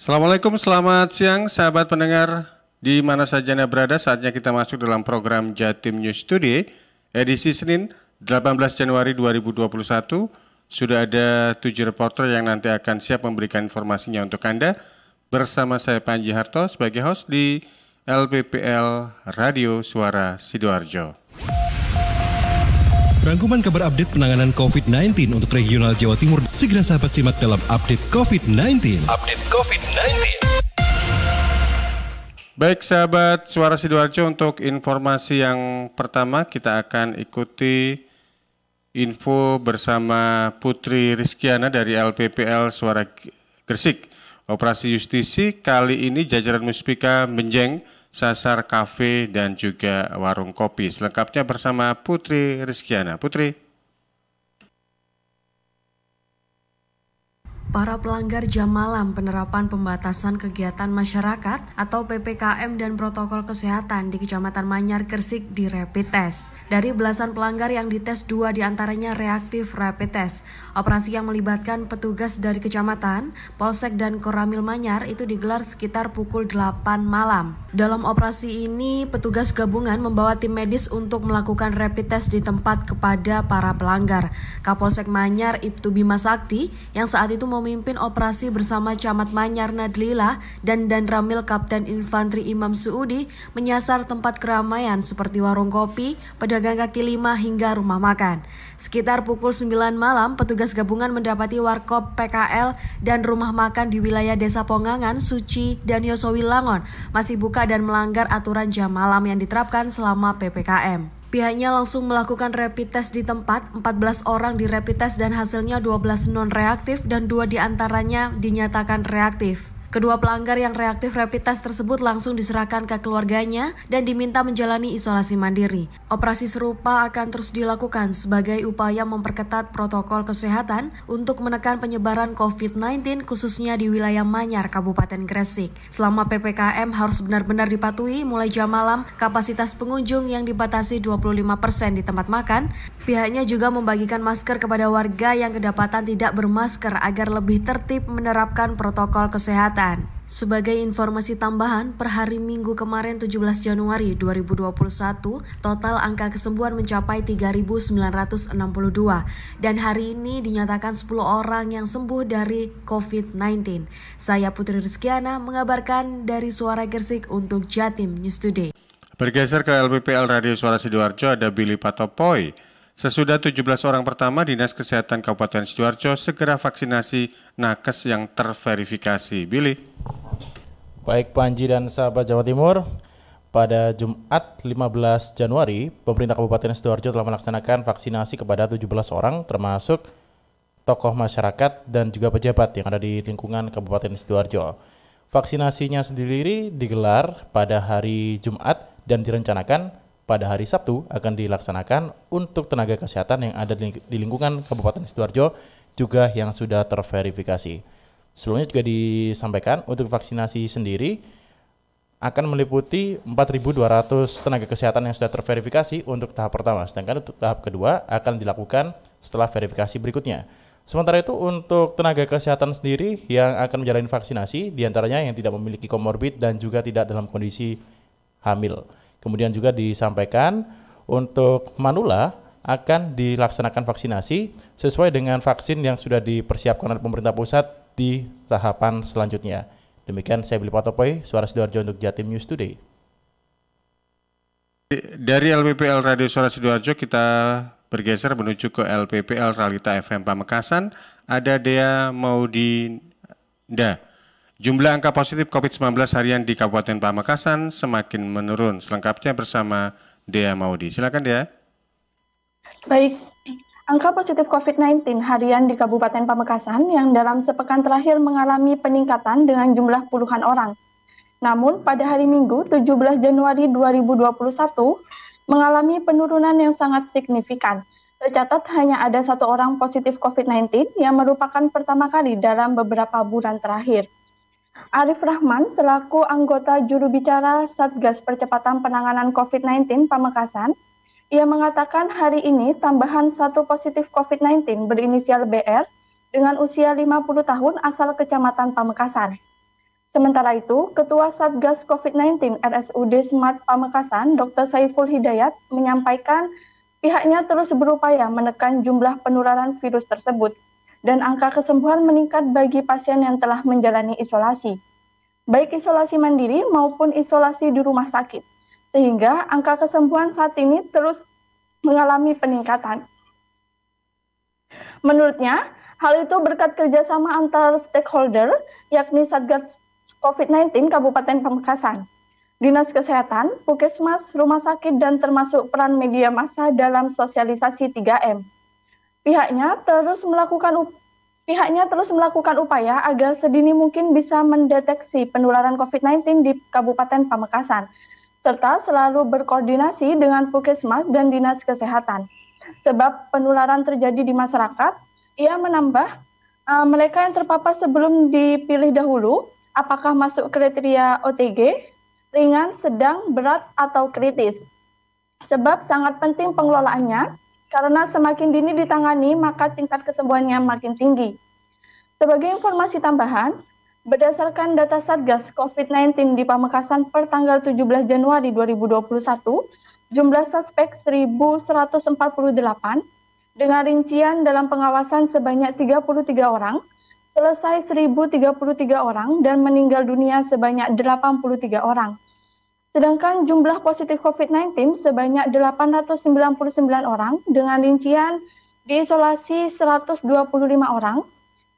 Assalamualaikum, selamat siang sahabat pendengar di mana saja Anda berada. Saatnya kita masuk dalam program Jatim News Today edisi Senin 18 Januari 2021. Sudah ada 7 reporter yang nanti akan siap memberikan informasinya untuk Anda. Bersama saya Panji Harto sebagai host di LPPL Radio Suara Sidoarjo. Rangkuman kabar update penanganan COVID-19 untuk regional Jawa Timur segera sahabat simak dalam update COVID-19. Baik sahabat Suara Sidoarjo, untuk informasi yang pertama kita akan ikuti info bersama Putri Rizkiana dari LPPL Suara Gresik. Operasi justisi kali ini jajaran Muspika menjeng sasar kafe dan juga warung kopi. Selengkapnya bersama Putri Rizkiana. Putri. Para pelanggar jam malam penerapan pembatasan kegiatan masyarakat atau PPKM dan protokol kesehatan di Kecamatan Manyar Gresik di rapid test. Dari belasan pelanggar yang dites, 2 diantaranya reaktif rapid test. Operasi yang melibatkan petugas dari kecamatan, Polsek dan Koramil Manyar itu digelar sekitar pukul 8 malam. Dalam operasi ini, petugas gabungan membawa tim medis untuk melakukan rapid test di tempat kepada para pelanggar. Kapolsek Manyar Ibtu Bima Sakti yang saat itu memimpin operasi bersama Camat Manyar Nadlila dan Danramil Kapten Infanteri Imam Suudi menyasar tempat keramaian seperti warung kopi, pedagang kaki lima hingga rumah makan. Sekitar pukul 9 malam, petugas gabungan mendapati warkop PKL dan rumah makan di wilayah Desa Pongangan, Suci, dan Yosowi Langon masih buka dan melanggar aturan jam malam yang diterapkan selama PPKM. Pihaknya langsung melakukan rapid test di tempat, 14 orang di rapid test dan hasilnya 12 non-reaktif dan 2 diantaranya dinyatakan reaktif. Kedua pelanggar yang reaktif rapid test tersebut langsung diserahkan ke keluarganya dan diminta menjalani isolasi mandiri. Operasi serupa akan terus dilakukan sebagai upaya memperketat protokol kesehatan untuk menekan penyebaran COVID-19 khususnya di wilayah Manyar, Kabupaten Gresik. Selama PPKM harus benar-benar dipatuhi, mulai jam malam kapasitas pengunjung yang dibatasi 25% di tempat makan. Pihaknya juga membagikan masker kepada warga yang kedapatan tidak bermasker agar lebih tertib menerapkan protokol kesehatan. Sebagai informasi tambahan, per hari Minggu kemarin 17 Januari 2021, total angka kesembuhan mencapai 3.962 dan hari ini dinyatakan 10 orang yang sembuh dari COVID-19. Saya Putri Rizkiana mengabarkan dari Suara Gresik untuk Jatim News Today. Bergeser ke LPPL Radio Suara Sidoarjo, ada Billy Patopoy. Sesudah 17 orang pertama, Dinas Kesehatan Kabupaten Sidoarjo segera vaksinasi nakes yang terverifikasi. Billy. Baik Panji dan sahabat Jawa Timur, pada Jumat 15 Januari, pemerintah Kabupaten Sidoarjo telah melaksanakan vaksinasi kepada 17 orang termasuk tokoh masyarakat dan juga pejabat yang ada di lingkungan Kabupaten Sidoarjo. Vaksinasinya sendiri digelar pada hari Jumat dan direncanakan pada hari Sabtu akan dilaksanakan untuk tenaga kesehatan yang ada di lingkungan Kabupaten Sidoarjo juga yang sudah terverifikasi. Sebelumnya juga disampaikan untuk vaksinasi sendiri akan meliputi 4.200 tenaga kesehatan yang sudah terverifikasi untuk tahap pertama, sedangkan untuk tahap kedua akan dilakukan setelah verifikasi berikutnya. Sementara itu untuk tenaga kesehatan sendiri yang akan menjalani vaksinasi diantaranya yang tidak memiliki komorbid dan juga tidak dalam kondisi hamil. Kemudian juga disampaikan untuk manula akan dilaksanakan vaksinasi sesuai dengan vaksin yang sudah dipersiapkan oleh pemerintah pusat di tahapan selanjutnya. Demikian saya Billy Patopoy, Suara Sidoarjo untuk Jatim News Today. Dari LPPL Radio Suara Sidoarjo kita bergeser menuju ke LPPL Realita FM Pamekasan. Ada Dea Maudinda. Jumlah angka positif COVID-19 harian di Kabupaten Pamekasan semakin menurun. Selengkapnya bersama Dea Maudi. Silakan Dea. Baik, angka positif COVID-19 harian di Kabupaten Pamekasan yang dalam sepekan terakhir mengalami peningkatan dengan jumlah puluhan orang. Namun pada hari Minggu 17 Januari 2021 mengalami penurunan yang sangat signifikan. Tercatat hanya ada 1 orang positif COVID-19 yang merupakan pertama kali dalam beberapa bulan terakhir. Arif Rahman selaku anggota juru bicara Satgas Percepatan Penanganan COVID-19 Pamekasan, ia mengatakan hari ini tambahan 1 positif COVID-19 berinisial BR dengan usia 50 tahun asal Kecamatan Pamekasan. Sementara itu, Ketua Satgas COVID-19 RSUD Smart Pamekasan, Dr. Saiful Hidayat, menyampaikan pihaknya terus berupaya menekan jumlah penularan virus tersebut dan angka kesembuhan meningkat bagi pasien yang telah menjalani isolasi, baik isolasi mandiri maupun isolasi di rumah sakit, sehingga angka kesembuhan saat ini terus mengalami peningkatan. Menurutnya, hal itu berkat kerjasama antar stakeholder, yakni Satgas COVID-19 Kabupaten Pamekasan, Dinas Kesehatan, Puskesmas, rumah sakit, dan termasuk peran media massa dalam sosialisasi 3M. Pihaknya terus melakukan upaya agar sedini mungkin bisa mendeteksi penularan COVID-19 di Kabupaten Pamekasan, serta selalu berkoordinasi dengan Puskesmas dan Dinas Kesehatan. Sebab penularan terjadi di masyarakat, ia menambah mereka yang terpapar sebelum dipilih dahulu apakah masuk kriteria OTG, ringan, sedang, berat, atau kritis. Sebab sangat penting pengelolaannya, karena semakin dini ditangani, maka tingkat kesembuhannya makin tinggi. Sebagai informasi tambahan, berdasarkan data Satgas COVID-19 di Pamekasan per tanggal 17 Januari 2021, jumlah suspek 1.148, dengan rincian dalam pengawasan sebanyak 33 orang, selesai 1.033 orang, dan meninggal dunia sebanyak 83 orang. Sedangkan jumlah positif COVID-19 sebanyak 899 orang, dengan rincian diisolasi 125 orang,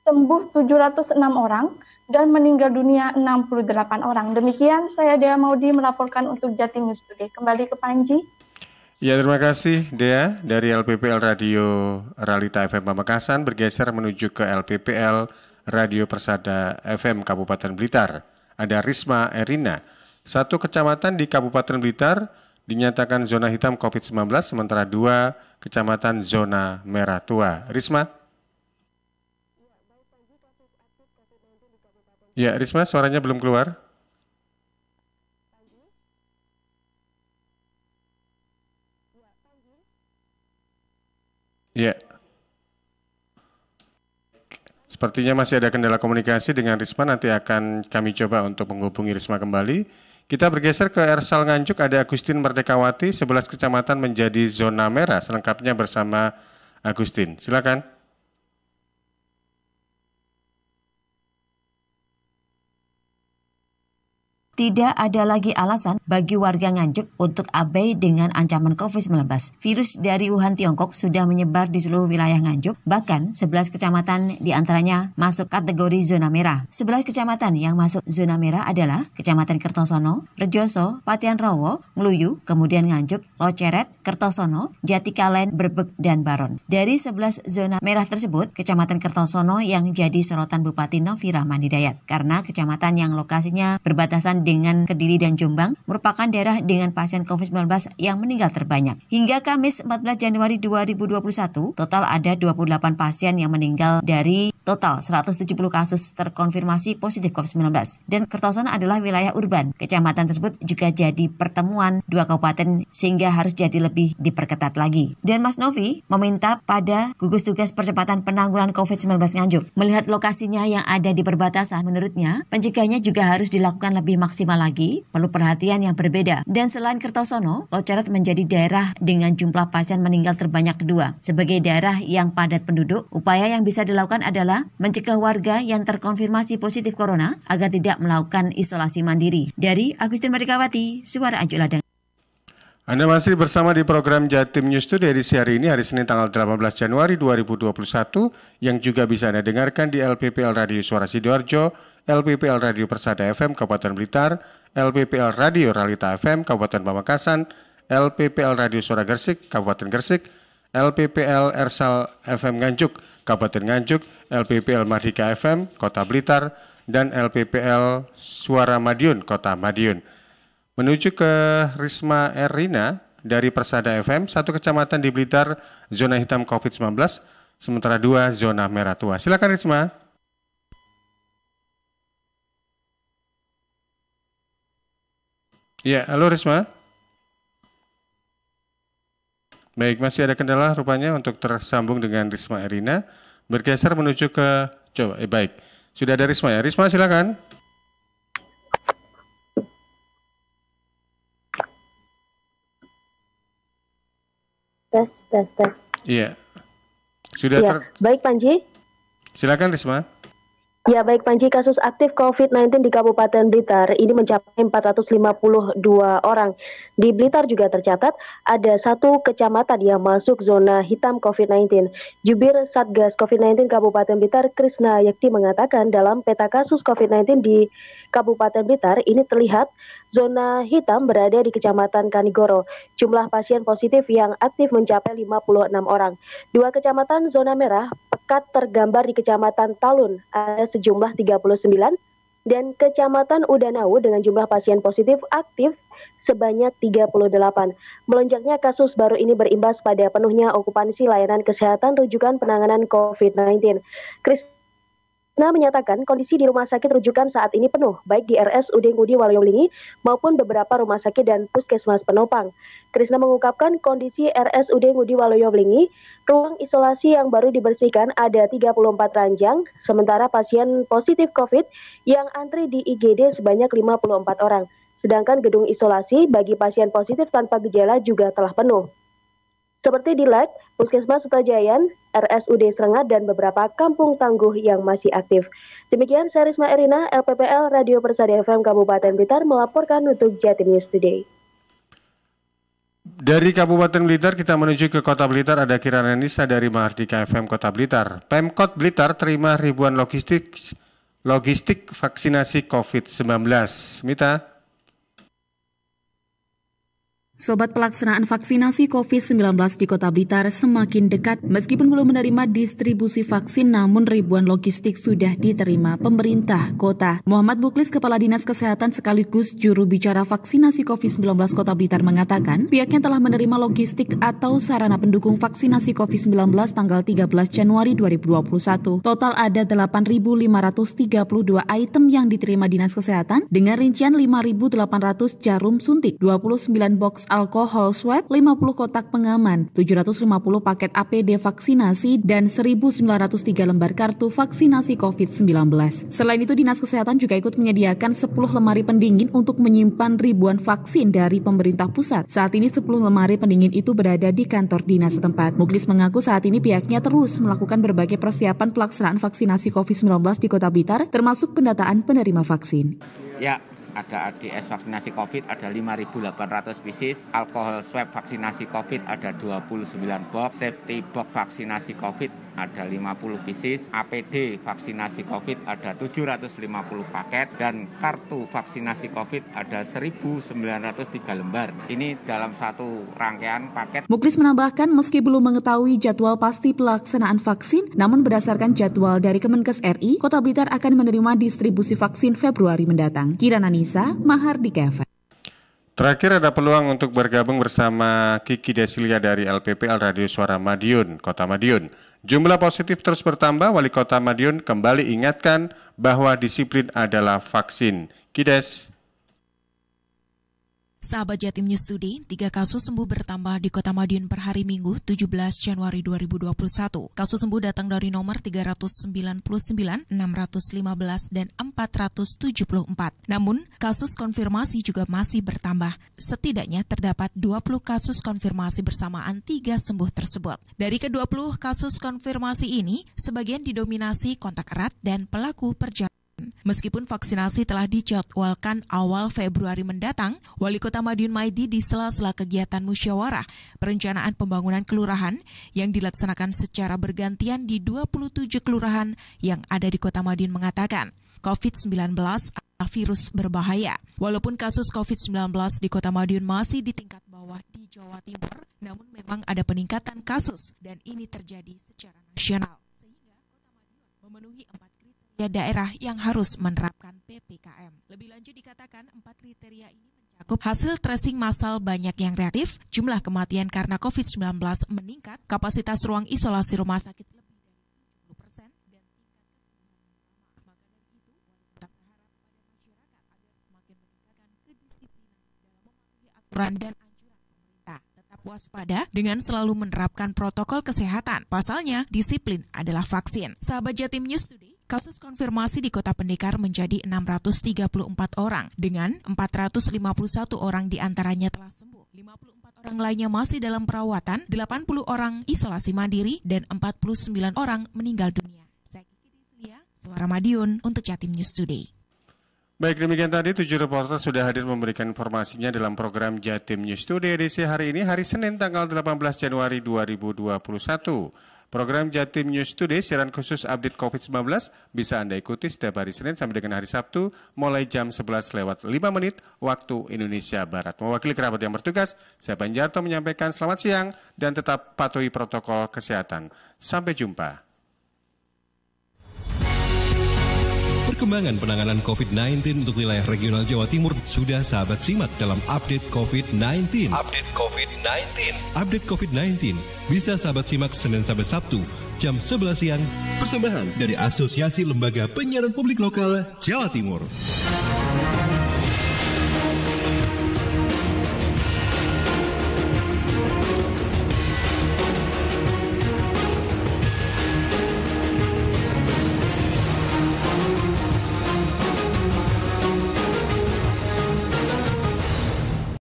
sembuh 706 orang, dan meninggal dunia 68 orang. Demikian saya Dea Maudi melaporkan untuk Jatim News Today. Kembali ke Panji. Ya, terima kasih Dea dari LPPL Radio Realita FM Pamekasan bergeser menuju ke LPPL Radio Persada FM Kabupaten Blitar. Ada Risma Erina. Satu kecamatan di Kabupaten Blitar dinyatakan zona hitam COVID-19, sementara 2 kecamatan zona merah tua. Risma? Ya, Risma, suaranya belum keluar. Ya. Sepertinya masih ada kendala komunikasi dengan Risma, nanti akan kami coba untuk menghubungi Risma kembali. Kita bergeser ke Ersal Nganjuk, ada Agustin Merdekawati, 11 kecamatan menjadi zona merah, selengkapnya bersama Agustin. Silakan. Tidak ada lagi alasan bagi warga Nganjuk untuk abai dengan ancaman COVID-19. Virus dari Wuhan, Tiongkok sudah menyebar di seluruh wilayah Nganjuk, bahkan 11 kecamatan diantaranya masuk kategori zona merah. 11 kecamatan yang masuk zona merah adalah Kecamatan Kertosono, Rejoso, Patian Rowo, Ngluyu, kemudian Nganjuk, Loceret, Kertosono, Jatikalen, Brebek, dan Baron. Dari 11 zona merah tersebut, Kecamatan Kertosono yang jadi sorotan Bupati Novi Rahman Hidayat, karena kecamatan yang lokasinya berbatasan dengan Kediri dan Jombang merupakan daerah dengan pasien COVID-19 yang meninggal terbanyak. Hingga Kamis 14 Januari 2021, total ada 28 pasien yang meninggal dari total 170 kasus terkonfirmasi positif COVID-19. Dan Kertosono adalah wilayah urban. Kecamatan tersebut juga jadi pertemuan 2 kabupaten sehingga harus jadi lebih diperketat lagi. Dan Mas Novi meminta pada gugus tugas percepatan penanggulangan COVID-19 Nganjuk melihat lokasinya yang ada di perbatasan, menurutnya pencegahannya juga harus dilakukan lebih maksimal lagi, perlu perhatian yang berbeda. Dan selain Kertosono, Loceret menjadi daerah dengan jumlah pasien meninggal terbanyak kedua. Sebagai daerah yang padat penduduk, upaya yang bisa dilakukan adalah mencegah warga yang terkonfirmasi positif corona agar tidak melakukan isolasi mandiri. Dari Agustin Merdekawati, Suara Ajuk Ladang. Anda masih bersama di program Jatim News Today edisi hari ini, hari Senin tanggal 18 Januari 2021, yang juga bisa Anda dengarkan di LPPL Radio Suara Sidoarjo, LPPL Radio Persada FM Kabupaten Blitar, LPPL Radio Realita FM Kabupaten Pamekasan, LPPL Radio Suara Gresik Kabupaten Gresik, LPPL Ersal FM Nganjuk Kabupaten Nganjuk, LPPL Mardika FM Kota Blitar, dan LPPL Suara Madiun Kota Madiun. Menuju ke Risma Erina dari Persada FM, 1 kecamatan di Blitar zona hitam COVID-19, sementara 2 zona merah tua. Silakan Risma. Ya, halo Risma. Baik, masih ada kendala rupanya untuk tersambung dengan Risma Erina. Bergeser menuju ke, baik, sudah ada Risma ya. Risma silakan. Tes. Iya. Sudah Ya, baik Panji. Silakan Risma. Ya, baik Panji, kasus aktif COVID-19 di Kabupaten Blitar ini mencapai 452 orang. Di Blitar juga tercatat ada 1 kecamatan yang masuk zona hitam COVID-19. Jubir Satgas COVID-19 Kabupaten Blitar, Krisna Yakti mengatakan dalam peta kasus COVID-19 di Kabupaten Blitar ini terlihat zona hitam berada di Kecamatan Kanigoro. Jumlah pasien positif yang aktif mencapai 56 orang. 2 kecamatan zona merah pekat tergambar di Kecamatan Talun ada sejumlah 39 dan Kecamatan Udanau dengan jumlah pasien positif aktif sebanyak 38. Melonjaknya kasus baru ini berimbas pada penuhnya okupansi layanan kesehatan rujukan penanganan COVID-19. Krisna menyatakan kondisi di rumah sakit rujukan saat ini penuh, baik di RSUD Ngudi Waluyo maupun beberapa rumah sakit dan puskesmas penopang. Krisna mengungkapkan kondisi RSUD Ngudi Waluyo ruang isolasi yang baru dibersihkan ada 34 ranjang, sementara pasien positif COVID yang antri di IGD sebanyak 54 orang. Sedangkan gedung isolasi bagi pasien positif tanpa gejala juga telah penuh. Seperti di LEK, Puskesmas Sutajayan, RSUD Srengat, dan beberapa kampung tangguh yang masih aktif. Demikian saya Risma Erina, LPPL Radio Persada FM Kabupaten Blitar melaporkan untuk Jatim News Today. Dari Kabupaten Blitar kita menuju ke Kota Blitar, ada Kirana Nisa dari Mahardika FM Kota Blitar. Pemkot Blitar terima ribuan logistik vaksinasi COVID-19. Mita. Sobat, pelaksanaan vaksinasi COVID-19 di Kota Blitar semakin dekat. Meskipun belum menerima distribusi vaksin, namun ribuan logistik sudah diterima pemerintah kota. Muhammad Muklis, Kepala Dinas Kesehatan sekaligus juru bicara vaksinasi COVID-19 Kota Blitar mengatakan, pihaknya telah menerima logistik atau sarana pendukung vaksinasi COVID-19 tanggal 13 Januari 2021. Total ada 8.532 item yang diterima Dinas Kesehatan dengan rincian 5.800 jarum suntik, 29 box alkohol swab, 50 kotak pengaman, 750 paket APD vaksinasi, dan 1.903 lembar kartu vaksinasi COVID-19. Selain itu, Dinas Kesehatan juga ikut menyediakan 10 lemari pendingin untuk menyimpan ribuan vaksin dari pemerintah pusat. Saat ini 10 lemari pendingin itu berada di kantor dinas setempat. Muklis mengaku saat ini pihaknya terus melakukan berbagai persiapan pelaksanaan vaksinasi COVID-19 di Kota Blitar, termasuk pendataan penerima vaksin. Ya, ada ADS vaksinasi COVID ada 5.800 pieces, alkohol swab vaksinasi COVID ada 29 box, safety box vaksinasi COVID ada 50 pieces, APD vaksinasi COVID ada 750 paket, dan kartu vaksinasi COVID ada 1.903 lembar. Ini dalam satu rangkaian paket. Muklis menambahkan meski belum mengetahui jadwal pasti pelaksanaan vaksin, namun berdasarkan jadwal dari Kemenkes RI, Kota Blitar akan menerima distribusi vaksin Februari mendatang. Kirana Nisa, Mahardika FM. Terakhir ada peluang untuk bergabung bersama Kiki Desilia dari LPPL Radio Suara Madiun, Kota Madiun. Jumlah positif terus bertambah, Wali Kota Madiun kembali ingatkan bahwa disiplin adalah vaksin. Kides. Sahabat Jatim News Today, 3 kasus sembuh bertambah di Kota Madiun per hari Minggu 17 Januari 2021. Kasus sembuh datang dari nomor 399, 615, dan 474. Namun, kasus konfirmasi juga masih bertambah. Setidaknya terdapat 20 kasus konfirmasi bersamaan 3 sembuh tersebut. Dari ke-20 kasus konfirmasi ini, sebagian didominasi kontak erat dan pelaku perjalanan. Meskipun vaksinasi telah dijadwalkan awal Februari mendatang, Wali Kota Madiun Maidi di sela-sela kegiatan musyawarah perencanaan pembangunan kelurahan yang dilaksanakan secara bergantian di 27 kelurahan yang ada di Kota Madiun mengatakan, COVID-19 adalah virus berbahaya. Walaupun kasus COVID-19 di Kota Madiun masih di tingkat bawah di Jawa Timur, namun memang ada peningkatan kasus dan ini terjadi secara nasional. Sehingga Kota Madiun memenuhi 4 daerah yang harus menerapkan PPKM. Lebih lanjut dikatakan 4 kriteria ini mencakup hasil tracing massal banyak yang reaktif, jumlah kematian karena COVID-19 meningkat, kapasitas ruang isolasi rumah sakit lebih dari 70%, dan tingkat kesembuhan yang lama. Maka dari itu, wali kota berharap pada masyarakat agar semakin meningkatkan kedisiplinan dalam mematuhi aturan dan anjuran pemerintah. Tetap waspada dengan selalu menerapkan protokol kesehatan. Pasalnya, disiplin adalah vaksin. Sahabat Jatim News Today, kasus konfirmasi di Kota Pendekar menjadi 634 orang, dengan 451 orang diantaranya telah sembuh. 54 Orang lainnya masih dalam perawatan, 80 orang isolasi mandiri, dan 49 orang meninggal dunia. Saya Kiki Dislia, Suara Madiun untuk Jatim News Today. Baik, demikian tadi 7 reporter sudah hadir memberikan informasinya dalam program Jatim News Today edisi hari ini, hari Senin tanggal 18 Januari 2021. Program Jatim News Today, siaran khusus update COVID-19, bisa Anda ikuti setiap hari Senin sampai dengan hari Sabtu, mulai jam 11:05 waktu Indonesia Barat. Mewakili kerabat yang bertugas, saya Banjarto menyampaikan selamat siang dan tetap patuhi protokol kesehatan. Sampai jumpa. Perkembangan penanganan COVID-19 untuk wilayah regional Jawa Timur sudah sahabat simak dalam update COVID-19. Update COVID-19 bisa sahabat simak Senin sampai Sabtu jam 11 siang. Persembahan dari Asosiasi Lembaga Penyiaran Publik Lokal Jawa Timur.